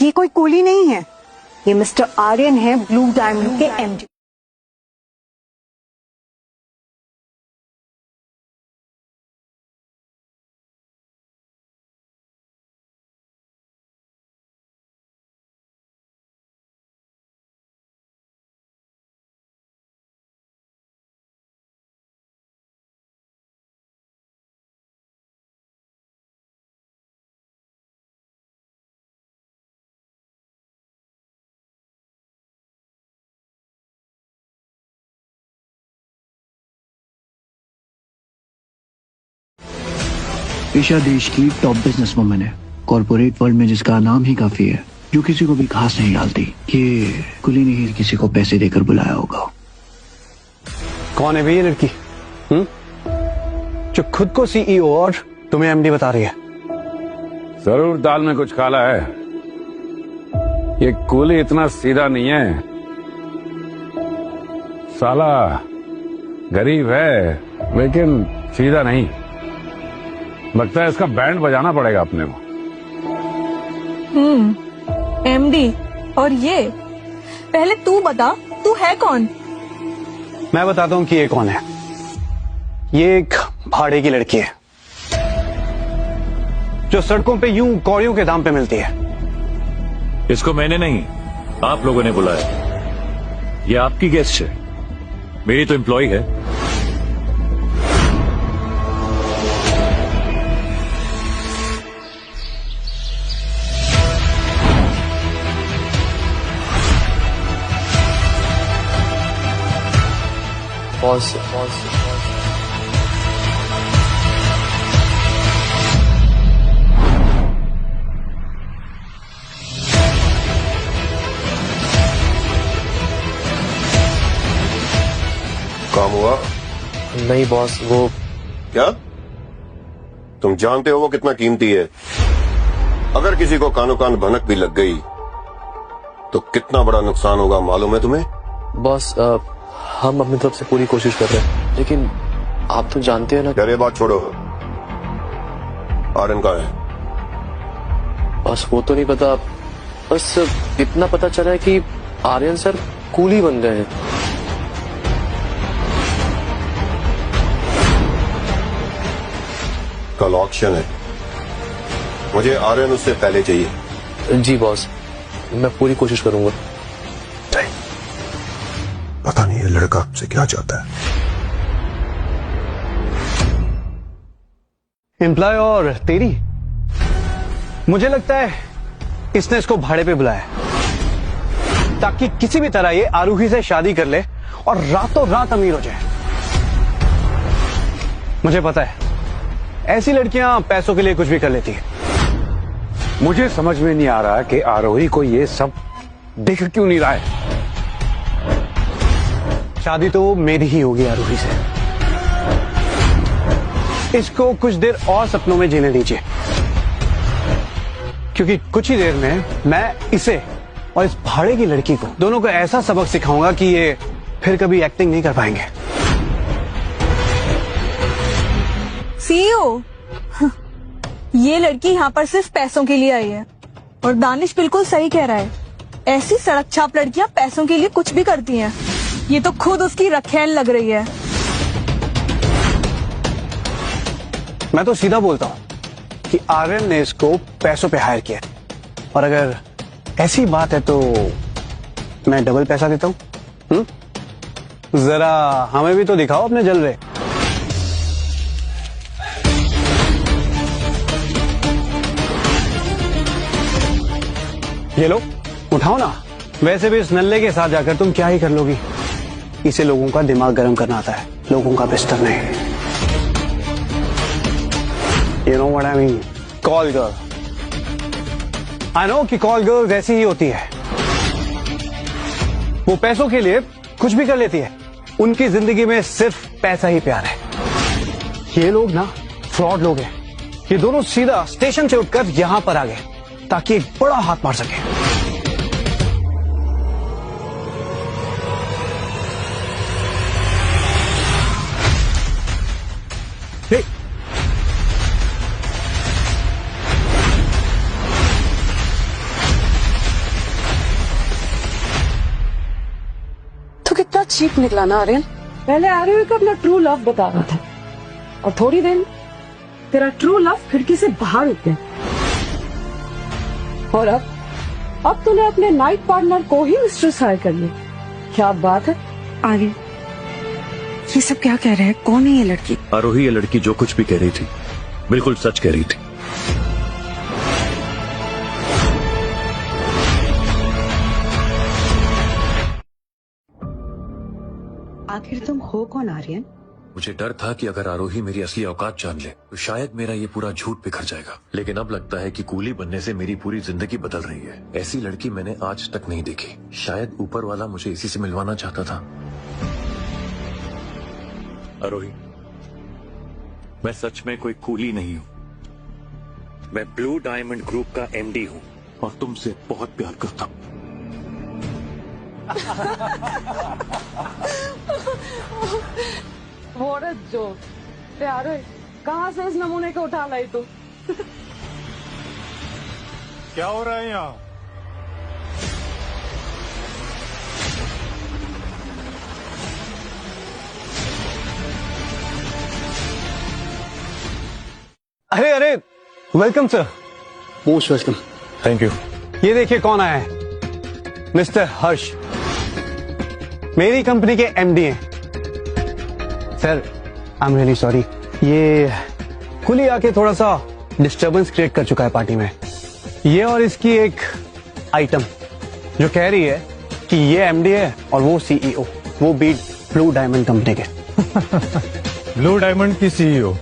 ये कोई कूली नहीं है, ये मिस्टर आर्यन है, ब्लू डायमंड के एमडी। ईशा देश की टॉप बिजनेस वुमन है, कॉर्पोरेट वर्ल्ड में जिसका नाम ही काफी है, जो किसी को भी घास नहीं डालती। ये कुली ने ही किसी को पैसे देकर बुलाया होगा। कौन है भाई ये लड़की? जो खुद को सीईओ और तुम्हें एमडी बता रही है? जरूर दाल में कुछ काला है। ये कुली इतना सीधा नहीं है, साला गरीब है लेकिन सीधा नहीं। लगता है इसका बैंड बजाना पड़ेगा अपने को। एमडी और ये, पहले तू बता, तू है कौन? मैं बताता हूँ कि ये कौन है। ये एक भाड़े की लड़की है जो सड़कों पे यूं कौड़ियों के दाम पे मिलती है। इसको मैंने नहीं, आप लोगों ने बुलाया। ये आपकी गेस्ट है, मेरी तो एम्प्लॉय है। बॉस काम हुआ? नहीं बॉस, वो क्या? तुम जानते हो वो कितना कीमती है? अगर किसी को कानो कान भनक भी लग गई तो कितना बड़ा नुकसान होगा मालूम है तुम्हें? बॉस हम अपनी तरफ से पूरी कोशिश कर रहे हैं, लेकिन आप तो जानते हैं ना। यार ये बात छोड़ो, आर्यन कहाँ है? बस वो तो नहीं पता, बस इतना पता चला है कि आर्यन सर कूली बन गए हैं। कल ऑक्शन है, मुझे आर्यन उससे पहले चाहिए। जी बॉस, मैं पूरी कोशिश करूंगा। पता नहीं ये लड़का आपसे क्या चाहता है। एम्प्लॉय और तेरी, मुझे लगता है इसने इसको भाड़े पे बुलाया ताकि किसी भी तरह ये आरूही से शादी कर ले और रातों रात अमीर हो जाए। मुझे पता है ऐसी लड़कियां पैसों के लिए कुछ भी कर लेती है। मुझे समझ में नहीं आ रहा कि आरोही को ये सब दिख क्यों नहीं रहा है। शादी तो मेरी ही होगी आरूही से। इसको कुछ देर और सपनों में जीने दीजिए, क्योंकि कुछ ही देर में मैं इसे और इस भाड़े की लड़की को दोनों को ऐसा सबक सिखाऊंगा कि ये फिर कभी एक्टिंग नहीं कर पाएंगे। सीईओ, ये लड़की यहाँ पर सिर्फ पैसों के लिए आई है और दानिश बिल्कुल सही कह रहा है। ऐसी सड़क छाप लड़कियां पैसों के लिए कुछ भी करती हैं। ये तो खुद उसकी रखेल लग रही है। मैं तो सीधा बोलता हूं कि आर्यन ने इसको पैसों पे हायर किया, और अगर ऐसी बात है तो मैं डबल पैसा देता हूं। जरा हमें भी तो दिखाओ अपने जलवे। ये लो, उठाओ ना। वैसे भी इस नल्ले के साथ जाकर तुम क्या ही कर लोगी। इसे लोगों का दिमाग गर्म करना आता है, लोगों का बिस्तर नहीं। You know what I mean? Call girl. I know कि कॉल गर्ल्स ऐसी ही होती है। वो पैसों के लिए कुछ भी कर लेती है। उनकी जिंदगी में सिर्फ पैसा ही प्यार है। ये लोग ना फ्रॉड लोग हैं। ये दोनों सीधा स्टेशन से उठकर यहां पर आ गए ताकि एक बड़ा हाथ मार सके। चीप निकला ना आर्यन। पहले आर्यन का अपना ट्रू लव बता रहा था और थोड़ी देर तेरा ट्रू लव खिड़की से बाहर उठ गया। और अब तूने अपने नाइट पार्टनर को ही मिस्ट्रेस हायर कर लिया। क्या बात है आर्यन, ये सब क्या कह रहे हैं? कौन है ये लड़की? आरोही, ये लड़की जो कुछ भी कह रही थी बिल्कुल सच कह रही थी। आखिर तुम हो कौन आर्यन? मुझे डर था कि अगर आरोही मेरी असली औकात जान ले तो शायद मेरा ये पूरा झूठ बिखर जाएगा, लेकिन अब लगता है कि कूली बनने से मेरी पूरी जिंदगी बदल रही है। ऐसी लड़की मैंने आज तक नहीं देखी। शायद ऊपर वाला मुझे इसी से मिलवाना चाहता था। आरोही, मैं सच में कोई कूली नहीं हूँ। मैं ब्लू डायमंड ग्रुप का एमडी हूँ और तुमसे बहुत प्यार करता हूँ। जो प्यारे, कहाँ से इस नमूने को उठा लाई तू? क्या हो रहा है यहाँ? अरे अरे, welcome sir. Most welcome. Thank you. ये देखिए कौन आया है, मिस्टर हर्ष, मेरी कंपनी के एमडी हैं। Sir I am really sorry, ये कुली आके थोड़ा सा डिस्टरबेंस क्रिएट कर चुका है पार्टी में। ये और इसकी एक आइटम जो कह रही है कि ये एमडी है और वो सीईओ, वो भी ब्लू डायमंड कंपनी के। ब्लू डायमंड की सीईओ,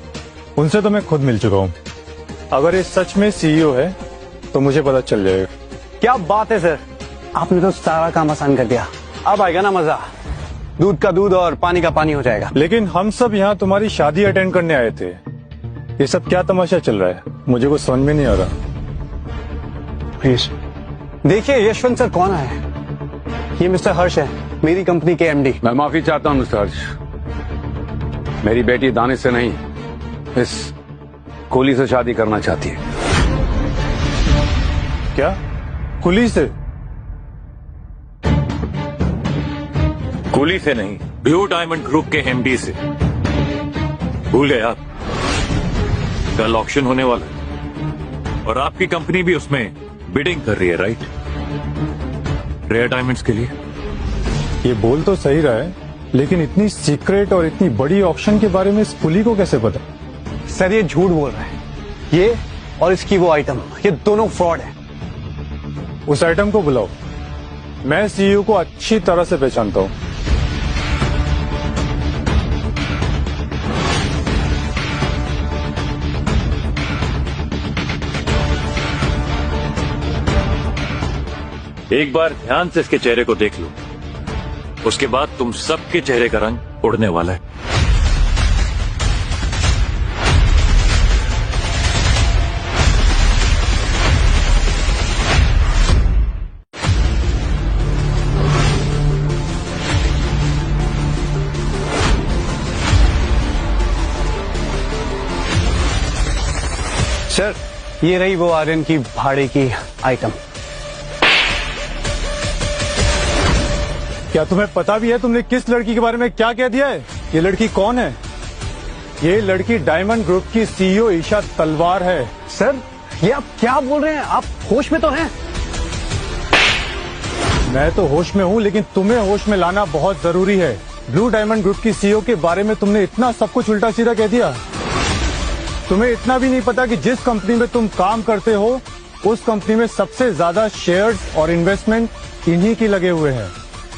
उनसे तो मैं खुद मिल चुका हूँ। अगर ये सच में सीईओ है तो मुझे पता चल जाएगा। क्या बात है सर, आपने तो सारा काम आसान कर दिया। अब आएगा ना मजा, दूध का दूध और पानी का पानी हो जाएगा। लेकिन हम सब यहाँ तुम्हारी शादी अटेंड करने आए थे। ये सब क्या तमाशा चल रहा है? मुझे कुछ समझ में नहीं आ रहा। प्लीज देखिए यशवंत सर कौन आया है। ये मिस्टर हर्ष है, मेरी कंपनी के एमडी। मैं माफी चाहता हूँ मिस्टर हर्ष, मेरी बेटी दानिश से नहीं, इस कुली से शादी करना चाहती है। क्या? कुली से? कुली से नहीं, ब्लू डायमंड ग्रुप के एमडी से। भूल गए आप? कल ऑक्शन होने वाला है और आपकी कंपनी भी उसमें बिडिंग कर रही है, राइट? रेयर डायमंड्स के लिए। ये बोल तो सही रहा है, लेकिन इतनी सीक्रेट और इतनी बड़ी ऑक्शन के बारे में इस कुली को कैसे पता? सर ये झूठ बोल रहा है, ये और इसकी वो आइटम, ये दोनों फ्रॉड है। उस आइटम को बुलाओ, मैं सीईओ को अच्छी तरह से पहचानता हूँ। एक बार ध्यान से इसके चेहरे को देख लो, उसके बाद तुम सबके चेहरे का रंग उड़ने वाला है। सर ये रही वो आर्यन की भाड़े की आइटम। क्या तुम्हें पता भी है तुमने किस लड़की के बारे में क्या कह दिया है? ये लड़की कौन है? ये लड़की डायमंड ग्रुप की सीईओ ईशा तलवार है। सर ये आप क्या बोल रहे हैं? आप होश में तो हैं? मैं तो होश में हूँ, लेकिन तुम्हें होश में लाना बहुत जरूरी है। ब्लू डायमंड ग्रुप की सीईओ के बारे में तुमने इतना सब कुछ उल्टा सीधा कह दिया। तुम्हें इतना भी नहीं पता कि जिस कंपनी में तुम काम करते हो उस कंपनी में सबसे ज्यादा शेयर्स और इन्वेस्टमेंट इन्हीं की लगे हुए हैं,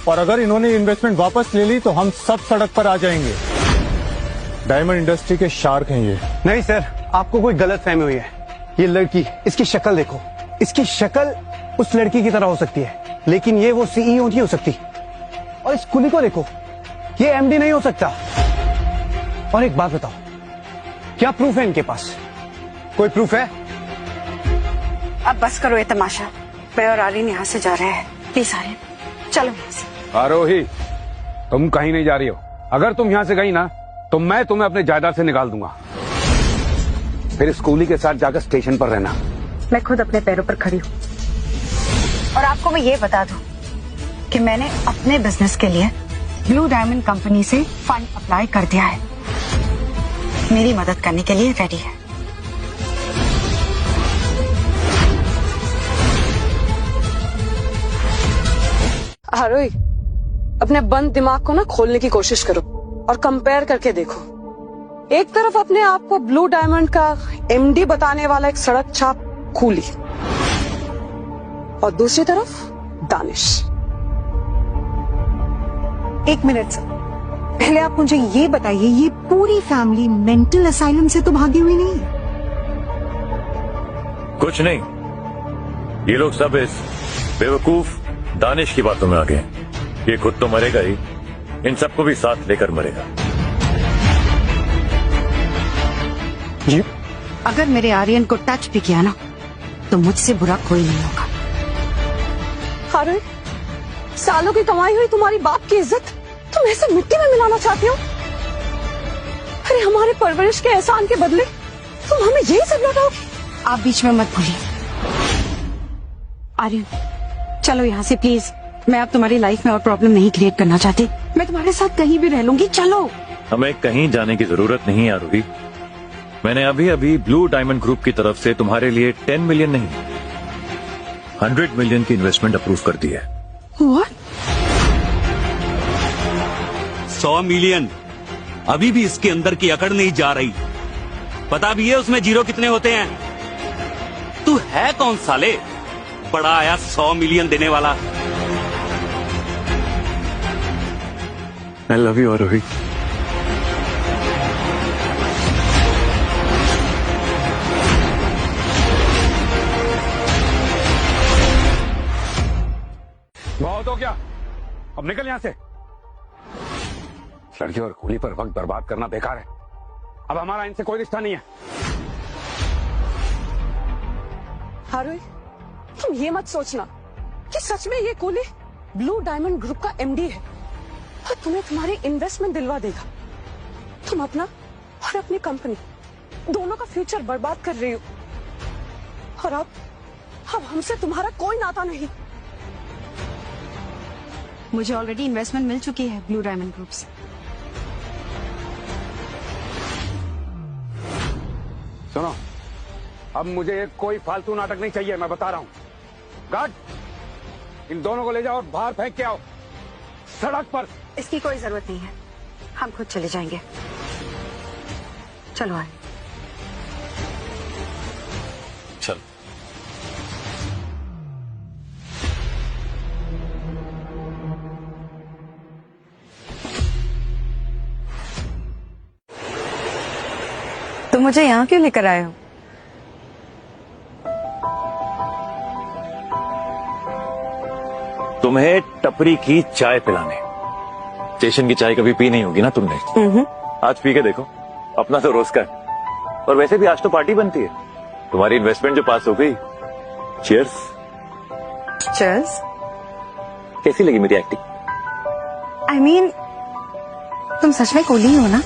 और अगर इन्होंने इन्वेस्टमेंट वापस ले ली तो हम सब सड़क पर आ जाएंगे। डायमंड इंडस्ट्री के शार्क हैं ये। नहीं सर, आपको कोई गलत फहमी हुई है। ये लड़की, इसकी शक्ल देखो, इसकी शक्ल उस लड़की की तरह हो सकती है, लेकिन ये वो सीईओ नहीं हो सकती। और इस कुली को देखो, ये एमडी नहीं हो सकता। और एक बात बताओ, क्या प्रूफ है इनके पास? कोई प्रूफ है? अब बस करो ये तमाशा। मैं और आर्यन यहाँ से जा रहे हैं। प्लीज आर्यन चलो यहाँ से। आरोही, तुम कहीं नहीं जा रही हो। अगर तुम यहाँ से गई ना तो मैं तुम्हें अपने जायदाद से निकाल दूंगा। फिर इस कुली के साथ जाकर स्टेशन पर रहना। मैं खुद अपने पैरों पर खड़ी हूँ, और आपको मैं ये बता दूं कि मैंने अपने बिजनेस के लिए ब्लू डायमंड कंपनी से फंड अप्लाई कर दिया है, मेरी मदद करने के लिए रेडी है। आरोही, अपने बंद दिमाग को ना खोलने की कोशिश करो और कंपेयर करके देखो। एक तरफ अपने आप को ब्लू डायमंड का एमडी बताने वाला एक सड़क छाप कूली, और दूसरी तरफ दानिश। एक मिनट सर, पहले आप मुझे ये बताइए, ये पूरी फैमिली मेंटल असाइलम से तो भागी हुई नहीं है? कुछ नहीं, ये लोग सब इस बेवकूफ दानिश की बातों में आ गए। ये खुद तो मरेगा ही, इन सबको भी साथ लेकर मरेगा। जी? अगर मेरे आर्यन को टच भी किया ना तो मुझसे बुरा कोई नहीं होगा। अरे सालों की कमाई हुई तुम्हारी बाप की इज्जत तुम ऐसे मिट्टी में मिलाना चाहती हो? अरे हमारे परवरिश के एहसान के बदले तुम हमें यही सब लौटाओगी? आप बीच में मत भूलिए। आर्यन चलो यहाँ से प्लीज, मैं अब तुम्हारी लाइफ में और प्रॉब्लम नहीं क्रिएट करना चाहती। मैं तुम्हारे साथ कहीं भी रह लूंगी, चलो। हमें कहीं जाने की जरूरत नहीं है आरोही। मैंने अभी अभी ब्लू डायमंड ग्रुप की तरफ से तुम्हारे लिए 10 मिलियन नहीं 100 मिलियन की इन्वेस्टमेंट अप्रूव कर दी है। What? 100 मिलियन अभी भी इसके अंदर की अकड़ नहीं जा रही। पता भी है उसमें जीरो कितने होते हैं? तू है कौन साले, बड़ा आया 100 मिलियन देने वाला। आई लव यू आरोही। बहुत हो गया, अब निकल यहां से। लड़की और कूली पर वक्त बर्बाद करना बेकार है। अब हमारा इनसे कोई रिश्ता नहीं है। आरोही, तुम ये मत सोचना कि सच में ये कूली ब्लू डायमंड ग्रुप का एमडी है और तुम्हें तुम्हारी इन्वेस्टमेंट दिलवा देगा। तुम अपना और अपनी कंपनी दोनों का फ्यूचर बर्बाद कर रही हो, और अब हमसे तुम्हारा कोई नाता नहीं। मुझे ऑलरेडी इन्वेस्टमेंट मिल चुकी है ब्लू डायमंड ग्रुप से। सुनो, अब मुझे कोई फालतू नाटक नहीं चाहिए, मैं बता रहा हूं। गार्ड, इन दोनों को ले जाओ और बाहर फेंक के आओ सड़क पर। इसकी कोई जरूरत नहीं है, हम खुद चले जाएंगे। चलो आए। चल। तो मुझे यहाँ क्यों लेकर आए हो? तुम्हें टपरी की चाय पिलाने। स्टेशन की चाय कभी पी नहीं होगी ना तुमने। आज पी के देखो, अपना तो रोज का है। और वैसे भी आज तो पार्टी बनती है, तुम्हारी इन्वेस्टमेंट जो पास हो गई। चीयर्स। चीयर्स। कैसी लगी मेरी एक्टिंग? I mean, तुम सच में कूली हो ना?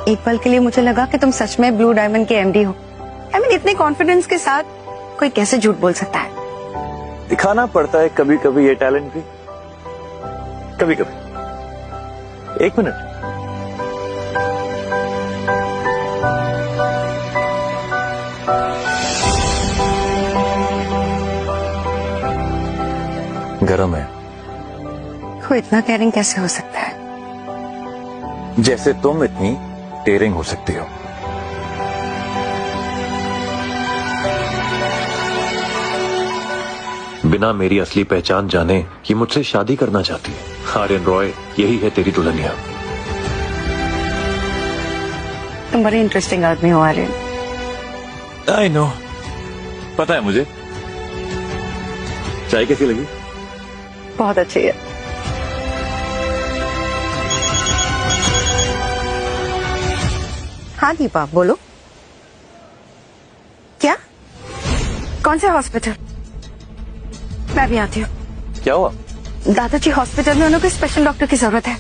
एक पल के लिए मुझे लगा कि तुम सच में ब्लू डायमंड के एमडी हो। I mean, इतने कॉन्फिडेंस के साथ कोई कैसे झूठ बोल सकता है? दिखाना पड़ता है कभी कभी ये टैलेंट भी, कभी कभी। एक मिनट। गरम है। वो इतना केयरिंग कैसे हो सकता है? जैसे तुम इतनी टेयरिंग हो सकती हो। बिना मेरी असली पहचान जाने कि मुझसे शादी करना चाहती है। आर्यन रॉय, यही है तेरी दुल्हनिया। तुम बड़े इंटरेस्टिंग आदमी हो आर्यन। आई नो, पता है मुझे। चाय कैसी लगी? बहुत अच्छी है। हाँ दीपा, बोलो। क्या? कौन से हॉस्पिटल? मैं भी आती हूँ। क्या हुआ? दादाजी हॉस्पिटल में उन्हें कोई स्पेशल डॉक्टर की जरूरत है।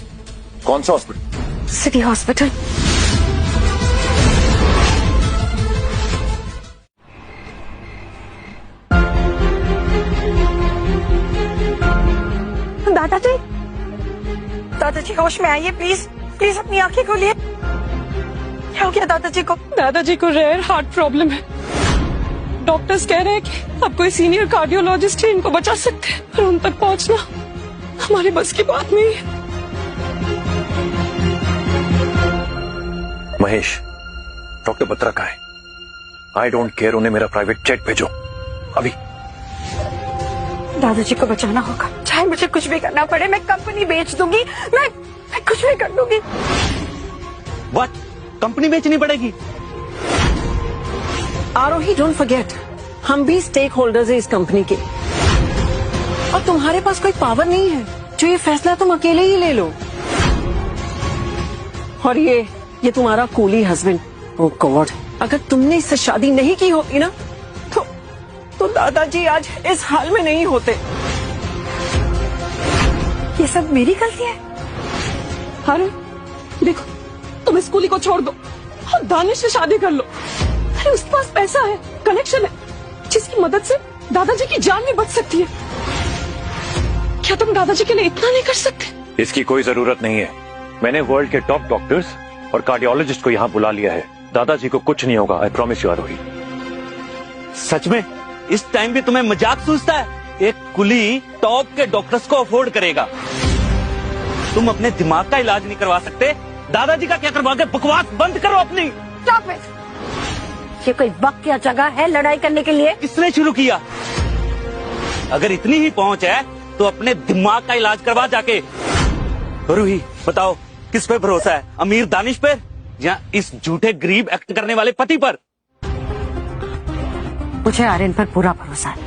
कौन सा हॉस्पिटल? City hospital. दादाजी, दादाजी होश में आइए प्लीज, प्लीज अपनी आंखें खोलिए। क्या हो गया दादाजी को? दादाजी को रेयर हार्ट प्रॉब्लम है। डॉक्टर्स कह रहे हैं कि अब कोई सीनियर कार्डियोलॉजिस्ट ही इनको बचा सकते हैं, पर उन तक पहुंचना हमारे बस की बात नहीं है। महेश, डॉक्टर बत्रा का है। आई डोंट केयर, उन्हें मेरा प्राइवेट जेट भेजो अभी। दादाजी को बचाना होगा, चाहे मुझे कुछ भी करना पड़े। मैं कंपनी बेच दूंगी, मैं कुछ भी कर दूंगी। व्हाट? कंपनी बेचनी पड़ेगी? आरोही, डोंट फॉरगेट, हम भी स्टेक होल्डर्स हैं इस कंपनी के, और तुम्हारे पास कोई पावर नहीं है जो ये फैसला तुम अकेले ही ले लो। और ये तुम्हारा कूली हस्बैंड, ओह गॉड, अगर तुमने इससे शादी नहीं की होती ना तो दादाजी आज इस हाल में नहीं होते। ये सब मेरी गलती है? अरे देखो, तुम इस कूली को छोड़ दो और दानिश से शादी कर लो। अरे उसके पास पैसा है, कनेक्शन है, जिसकी मदद से दादाजी की जान भी बच सकती है। क्या तुम दादाजी के लिए इतना नहीं कर सकते? इसकी कोई जरूरत नहीं है। मैंने वर्ल्ड के टॉप डॉक्टर्स और कार्डियोलॉजिस्ट को यहाँ बुला लिया है। दादाजी को कुछ नहीं होगा, आई प्रॉमिस यू आरोही। सच में इस टाइम भी तुम्हें मजाक सूझता है? एक कुली टॉप के डॉक्टर्स को अफोर्ड करेगा, तुम अपने दिमाग का इलाज नहीं करवा सकते? दादाजी का क्या करवाओगे? बकवास बंद करो अपनी। Stop it. ये कोई वक्त या जगह है लड़ाई करने के लिए? किसने शुरू किया? अगर इतनी ही पहुंच है तो अपने दिमाग का इलाज करवा जाके। रूही बताओ, किस पे भरोसा है? अमीर दानिश पर या इस झूठे गरीब एक्ट करने वाले पति पर? मुझे आर्यन पर पूरा भरोसा है।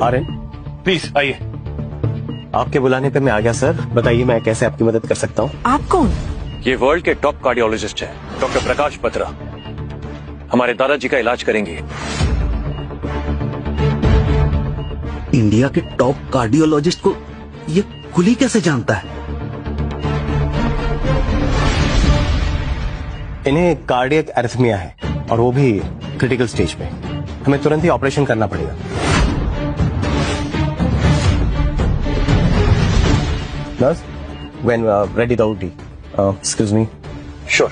आर्यन प्लीज आइए। आपके बुलाने पे मैं आ गया सर, बताइए मैं कैसे आपकी मदद कर सकता हूँ? आप कौन? ये वर्ल्ड के टॉप कार्डियोलॉजिस्ट हैं, डॉक्टर प्रकाश बत्रा। हमारे दादाजी का इलाज करेंगे। इंडिया के टॉप कार्डियोलॉजिस्ट को ये कुली कैसे जानता है? इन्हें कार्डियक एरिथमिया है और वो भी क्रिटिकल स्टेज पे। हमें तुरंत ही ऑपरेशन करना पड़ेगा। Nurse, when ready the OT. Excuse me. Sure.